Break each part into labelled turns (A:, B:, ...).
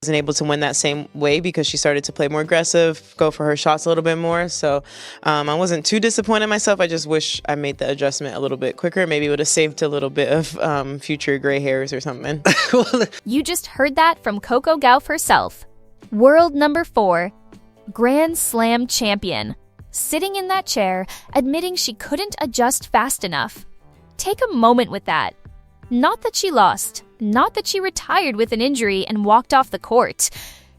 A: wasn't able to win that same way because she started to play more aggressive, go for her shots a little bit more. So I wasn't too disappointed in myself. I just wish I made the adjustment a little bit quicker. Maybe it would have saved a little bit of future gray hairs or something.
B: You just heard that from Coco Gauff herself. World number 4, Grand Slam champion. Sitting in that chair, admitting she couldn't adjust fast enough. Take a moment with that. Not that she lost, not that she retired with an injury and walked off the court.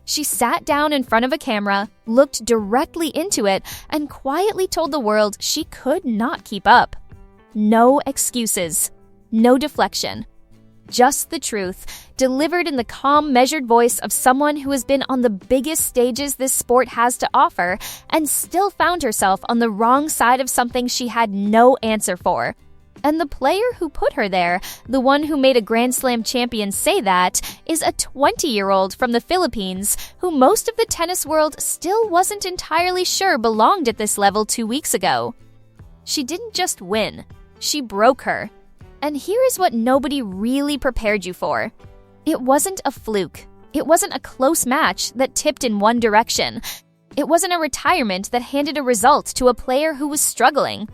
B: She sat down in front of a camera, looked directly into it, and quietly told the world she could not keep up. No excuses, no deflection. Just the truth, delivered in the calm, measured voice of someone who has been on the biggest stages this sport has to offer and still found herself on the wrong side of something she had no answer for. And the player who put her there, the one who made a Grand Slam champion say that, is a 20-year-old from the Philippines who most of the tennis world still wasn't entirely sure belonged at this level 2 weeks ago. She didn't just win, she broke her. And here is what nobody really prepared you for. It wasn't a fluke. It wasn't a close match that tipped in one direction. It wasn't a retirement that handed a result to a player who was struggling.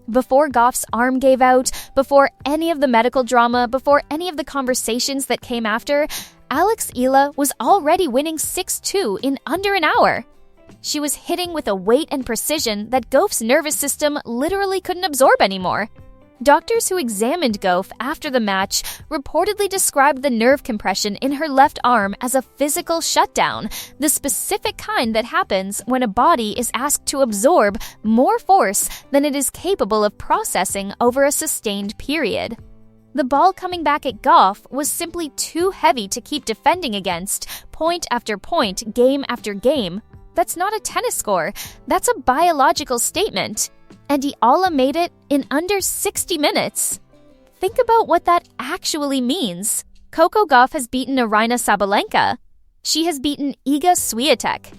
B: Before Gauff's arm gave out, before any of the medical drama, before any of the conversations that came after, Alex Eala was already winning 6-2 in under an hour. She was hitting with a weight and precision that Gauff's nervous system literally couldn't absorb anymore. Doctors who examined Gauff after the match reportedly described the nerve compression in her left arm as a physical shutdown, the specific kind that happens when a body is asked to absorb more force than it is capable of processing over a sustained period. The ball coming back at Gauff was simply too heavy to keep defending against, point after point, game after game. That's not a tennis score, that's a biological statement. And Eala made it in under 60 minutes. Think about what that actually means. Coco Gauff has beaten Aryna Sabalenka. She has beaten Iga Swiatek.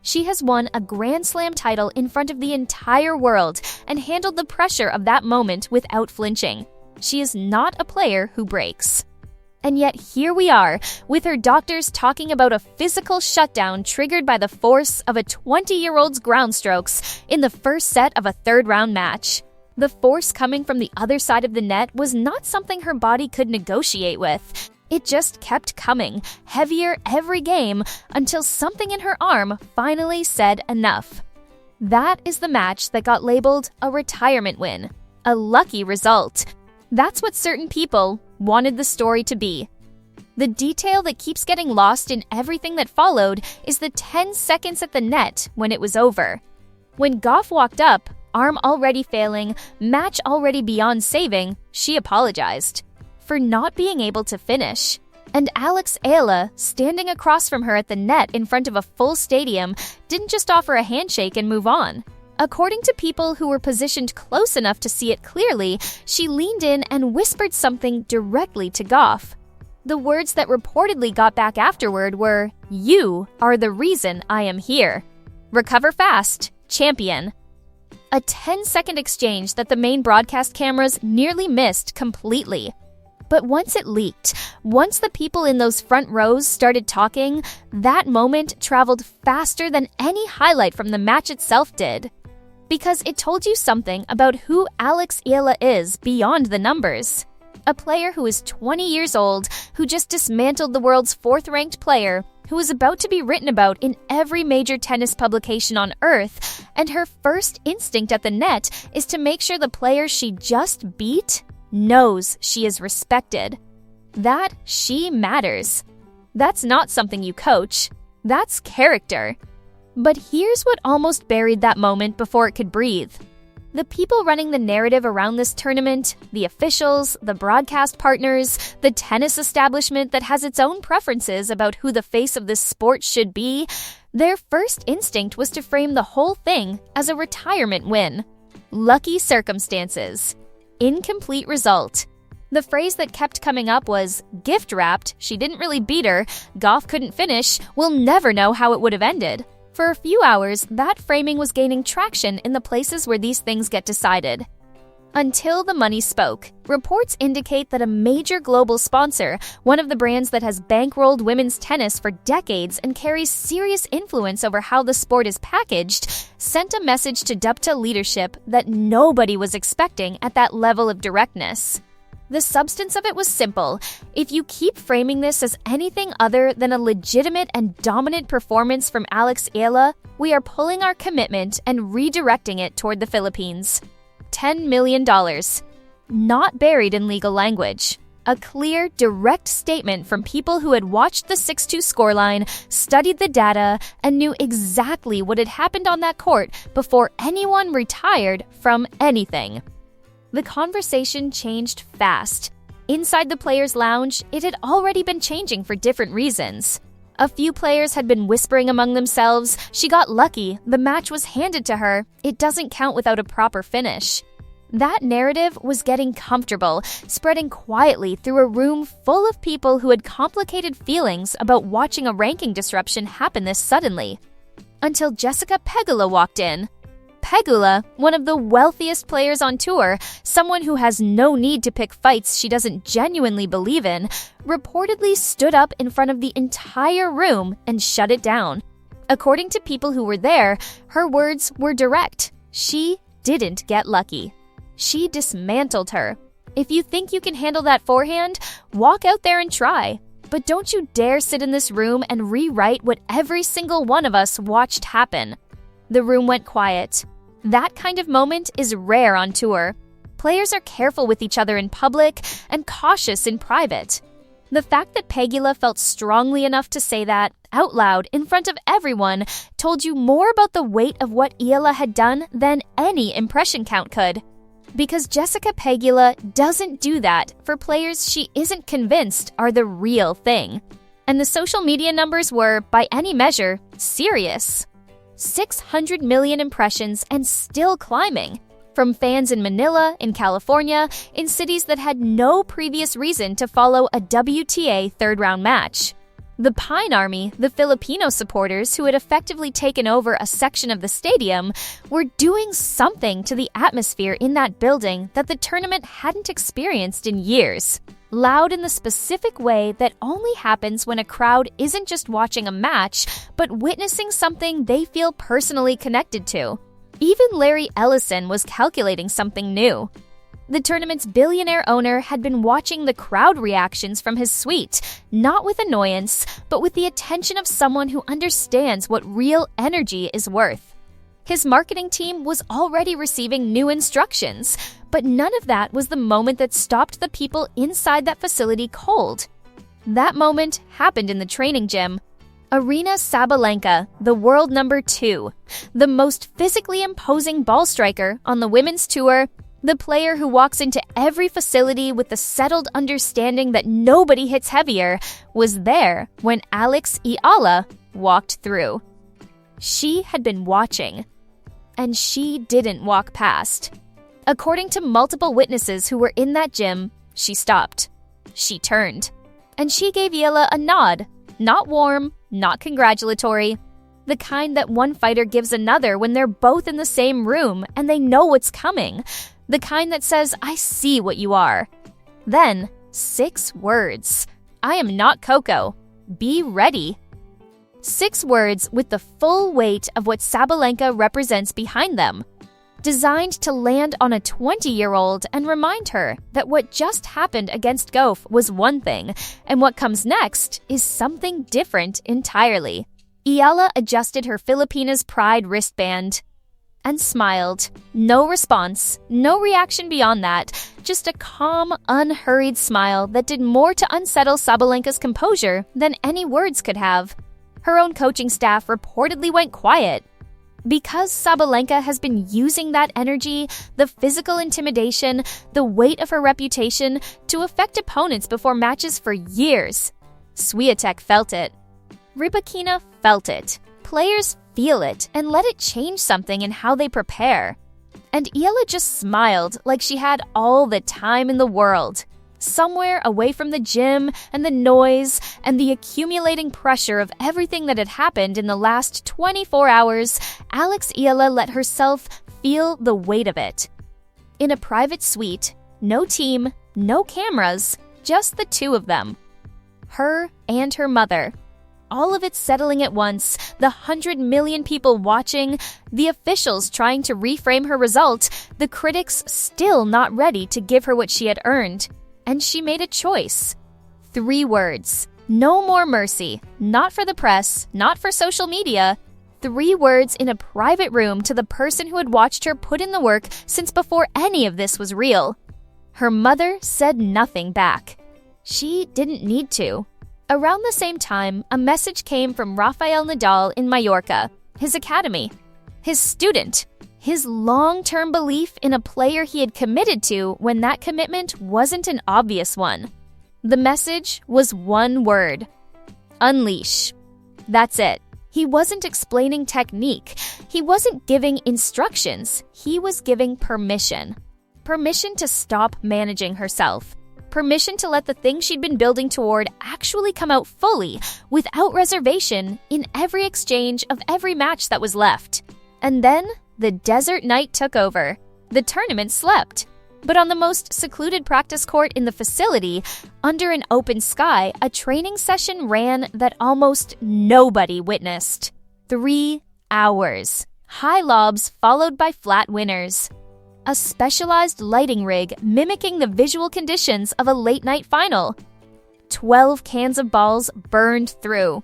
B: She has won a Grand Slam title in front of the entire world and handled the pressure of that moment without flinching. She is not a player who breaks. And yet here we are, with her doctors talking about a physical shutdown triggered by the force of a 20-year-old's ground strokes in the first set of a third-round match. The force coming from the other side of the net was not something her body could negotiate with. It just kept coming, heavier every game, until something in her arm finally said enough. That is the match that got labeled a retirement win. A lucky result. That's what certain people wanted the story to be. The detail that keeps getting lost in everything that followed is the 10 seconds at the net when it was over. When Gauff walked up, arm already failing, match already beyond saving, she apologized for not being able to finish. And Alex Eala, standing across from her at the net in front of a full stadium, didn't just offer a handshake and move on. According to people who were positioned close enough to see it clearly, she leaned in and whispered something directly to Gauff. The words that reportedly got back afterward were, "You are the reason I am here. Recover fast, champion." A 10-second exchange that the main broadcast cameras nearly missed completely. But once it leaked, once the people in those front rows started talking, that moment traveled faster than any highlight from the match itself did. Because it told you something about who Alex Eala is beyond the numbers. A player who is 20 years old, who just dismantled the world's 4th-ranked player, who is about to be written about in every major tennis publication on Earth, and her first instinct at the net is to make sure the player she just beat knows she is respected. That she matters. That's not something you coach. That's character. But here's what almost buried that moment before it could breathe. The people running the narrative around this tournament, the officials, the broadcast partners, the tennis establishment that has its own preferences about who the face of this sport should be, their first instinct was to frame the whole thing as a retirement win. Lucky circumstances. Incomplete result. The phrase that kept coming up was, gift-wrapped, she didn't really beat her, Gauff couldn't finish, we'll never know how it would have ended. For a few hours, that framing was gaining traction in the places where these things get decided. Until the money spoke, reports indicate that a major global sponsor, one of the brands that has bankrolled women's tennis for decades and carries serious influence over how the sport is packaged, sent a message to Dupta leadership that nobody was expecting at that level of directness. The substance of it was simple. If you keep framing this as anything other than a legitimate and dominant performance from Alex Eala, we are pulling our commitment and redirecting it toward the Philippines. $10 million. Not buried in legal language. A clear, direct statement from people who had watched the 6-2 scoreline, studied the data, and knew exactly what had happened on that court before anyone retired from anything. The conversation changed fast. Inside the players' lounge, it had already been changing for different reasons. A few players had been whispering among themselves, "She got lucky, the match was handed to her, it doesn't count without a proper finish." That narrative was getting comfortable, spreading quietly through a room full of people who had complicated feelings about watching a ranking disruption happen this suddenly. Until Jessica Pegula walked in. Pegula, one of the wealthiest players on tour, someone who has no need to pick fights she doesn't genuinely believe in, reportedly stood up in front of the entire room and shut it down. According to people who were there, her words were direct. She didn't get lucky. She dismantled her. If you think you can handle that forehand, walk out there and try. But don't you dare sit in this room and rewrite what every single one of us watched happen. The room went quiet. That kind of moment is rare on tour. Players are careful with each other in public and cautious in private. The fact that Pegula felt strongly enough to say that out loud in front of everyone told you more about the weight of what Eala had done than any impression count could. Because Jessica Pegula doesn't do that for players she isn't convinced are the real thing. And the social media numbers were, by any measure, serious. 600 million impressions and still climbing. From fans in Manila, in California, in cities that had no previous reason to follow a WTA third-round match. The Pine Army, the Filipino supporters who had effectively taken over a section of the stadium, were doing something to the atmosphere in that building that the tournament hadn't experienced in years. Loud in the specific way that only happens when a crowd isn't just watching a match, but witnessing something they feel personally connected to. Even Larry Ellison was calculating something new. The tournament's billionaire owner had been watching the crowd reactions from his suite, not with annoyance, but with the attention of someone who understands what real energy is worth. His marketing team was already receiving new instructions, but none of that was the moment that stopped the people inside that facility cold. That moment happened in the training gym. Aryna Sabalenka, the world number 2, the most physically imposing ball striker on the women's tour, the player who walks into every facility with the settled understanding that nobody hits heavier, was there when Alex Eala walked through. She had been watching, and she didn't walk past. According to multiple witnesses who were in that gym, she stopped. She turned. And she gave Eala a nod. Not warm, not congratulatory. The kind that one fighter gives another when they're both in the same room and they know what's coming. The kind that says, "I see what you are." Then, 6 words. "I am not Coco. Be ready." 6 words with the full weight of what Sabalenka represents behind them. Designed to land on a 20-year-old and remind her that what just happened against Gauff was one thing, and what comes next is something different entirely. Eala adjusted her Filipina's pride wristband and smiled. No response, no reaction beyond that, just a calm, unhurried smile that did more to unsettle Sabalenka's composure than any words could have. Her own coaching staff reportedly went quiet. Because Sabalenka has been using that energy, the physical intimidation, the weight of her reputation, to affect opponents before matches for years. Swiatek felt it. Rybakina felt it. Players feel it and let it change something in how they prepare. And Eala just smiled like she had all the time in the world. Somewhere away from the gym and the noise and the accumulating pressure of everything that had happened in the last 24 hours, Alex Eala let herself feel the weight of it. in a private suite, no team, no cameras, just the two of them. Her and her mother. All of it settling at once, the 100 million people watching, the officials trying to reframe her result, the critics still not ready to give her what she had earned. And she made a choice. 3 words. No more mercy. Not for the press, not for social media. 3 words in a private room to the person who had watched her put in the work since before any of this was real. Her mother said nothing back. She didn't need to. Around the same time, a message came from Rafael Nadal in Mallorca, his academy, his student, his long-term belief in a player he had committed to when that commitment wasn't an obvious one. The message was 1 word: unleash. That's it. He wasn't explaining technique. He wasn't giving instructions. He was giving permission. Permission to stop managing herself. Permission to let the thing she'd been building toward actually come out fully, without reservation, in every exchange of every match that was left. And then, the desert night took over. The tournament slept. But on the most secluded practice court in the facility, under an open sky, a training session ran that almost nobody witnessed. 3 hours. High lobs followed by flat winners. A specialized lighting rig mimicking the visual conditions of a late-night final. 12 cans of balls burned through.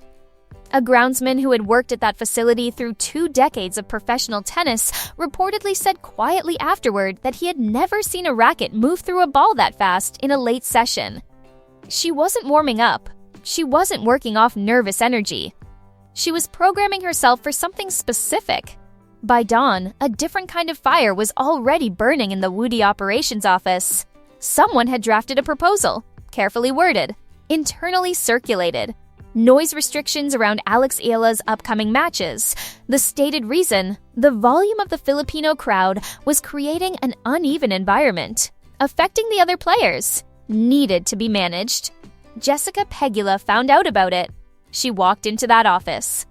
B: A groundsman who had worked at that facility through 2 decades of professional tennis reportedly said quietly afterward that he had never seen a racket move through a ball that fast in a late session. She wasn't warming up. She wasn't working off nervous energy. She was programming herself for something specific. By dawn, a different kind of fire was already burning in the Woody operations office. Someone had drafted a proposal, carefully worded, internally circulated. Noise restrictions around Alex Eala's upcoming matches. The stated reason, the volume of the Filipino crowd was creating an uneven environment, affecting the other players. Needed to be managed. Jessica Pegula found out about it. She walked into that office.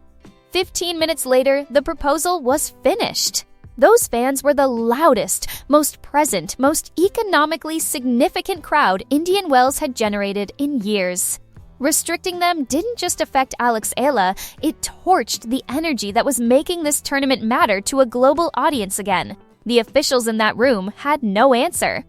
B: 15 minutes later, the proposal was finished. Those fans were the loudest, most present, most economically significant crowd Indian Wells had generated in years. Restricting them didn't just affect Alex Eala, it torched the energy that was making this tournament matter to a global audience again. The officials in that room had no answer.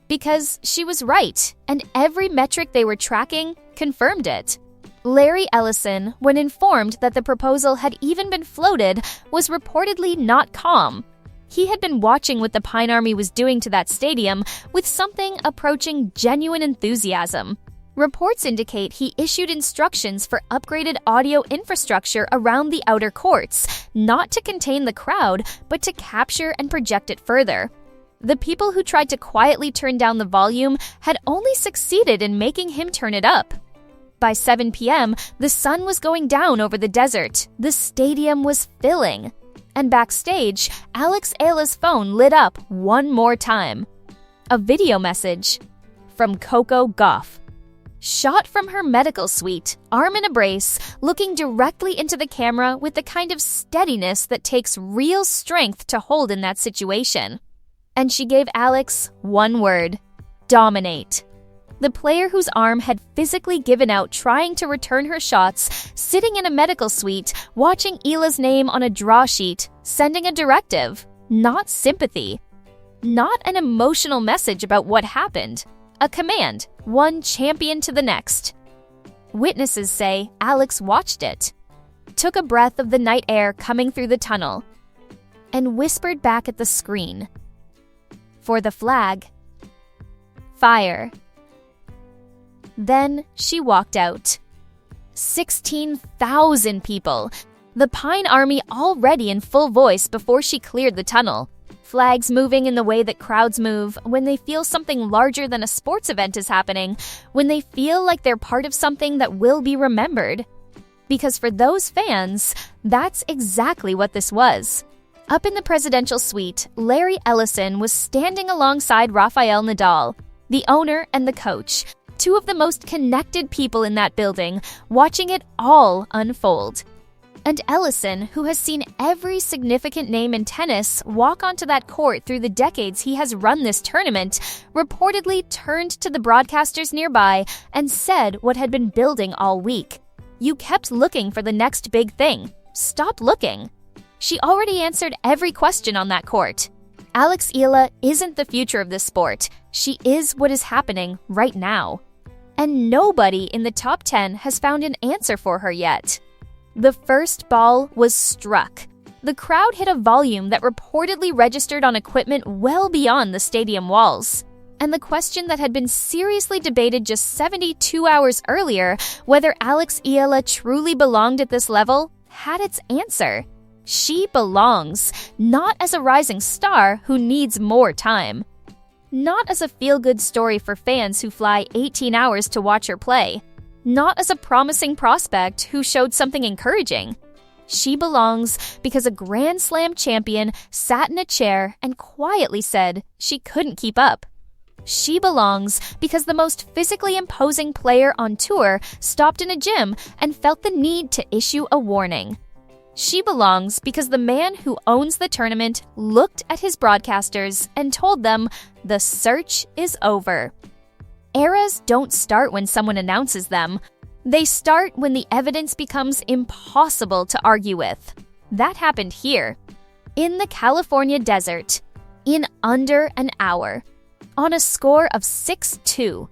B: Because she was right, and every metric they were tracking confirmed it. Larry Ellison, when informed that the proposal had even been floated, was reportedly not calm. He had been watching what the Pine Army was doing to that stadium with something approaching genuine enthusiasm. Reports indicate he issued instructions for upgraded audio infrastructure around the outer courts, not to contain the crowd, but to capture and project it further. The people who tried to quietly turn down the volume had only succeeded in making him turn it up. By 7 p.m., the sun was going down over the desert. The stadium was filling. And backstage, Alex Eala's phone lit up one more time. A video message from Coco Gauff. Shot from her medical suite, arm in a brace, looking directly into the camera with the kind of steadiness that takes real strength to hold in that situation. And she gave Alex 1 word: dominate. The player whose arm had physically given out trying to return her shots, sitting in a medical suite, watching Eala's name on a draw sheet, sending a directive, not sympathy. Not an emotional message about what happened. A command, one champion to the next. Witnesses say Alex watched it, took a breath of the night air coming through the tunnel, and whispered back at the screen. For the flag. Fire. Then she walked out. 16,000 people. The Pine Army already in full voice before she cleared the tunnel. Flags moving in the way that crowds move when they feel something larger than a sports event is happening, when they feel like they're part of something that will be remembered. Because for those fans, that's exactly what this was. Up in the presidential suite, Larry Ellison was standing alongside Rafael Nadal, the owner and the coach, 2 of the most connected people in that building, watching it all unfold. And Ellison, who has seen every significant name in tennis walk onto that court through the decades he has run this tournament, reportedly turned to the broadcasters nearby and said what had been building all week. "You kept looking for the next big thing. Stop looking." She already answered every question on that court. Alex Eala isn't the future of this sport. She is what is happening right now. And nobody in the top 10 has found an answer for her yet. The first ball was struck. The crowd hit a volume that reportedly registered on equipment well beyond the stadium walls. And the question that had been seriously debated just 72 hours earlier, whether Alex Eala truly belonged at this level, had its answer. She belongs, not as a rising star who needs more time. Not as a feel-good story for fans who fly 18 hours to watch her play. Not as a promising prospect who showed something encouraging. She belongs because a Grand Slam champion sat in a chair and quietly said she couldn't keep up. She belongs because the most physically imposing player on tour stopped in a gym and felt the need to issue a warning. She belongs because the man who owns the tournament looked at his broadcasters and told them the search is over. Eras don't start when someone announces them. They start when the evidence becomes impossible to argue with. That happened here, in the California desert, in under an hour, on a score of 6-2.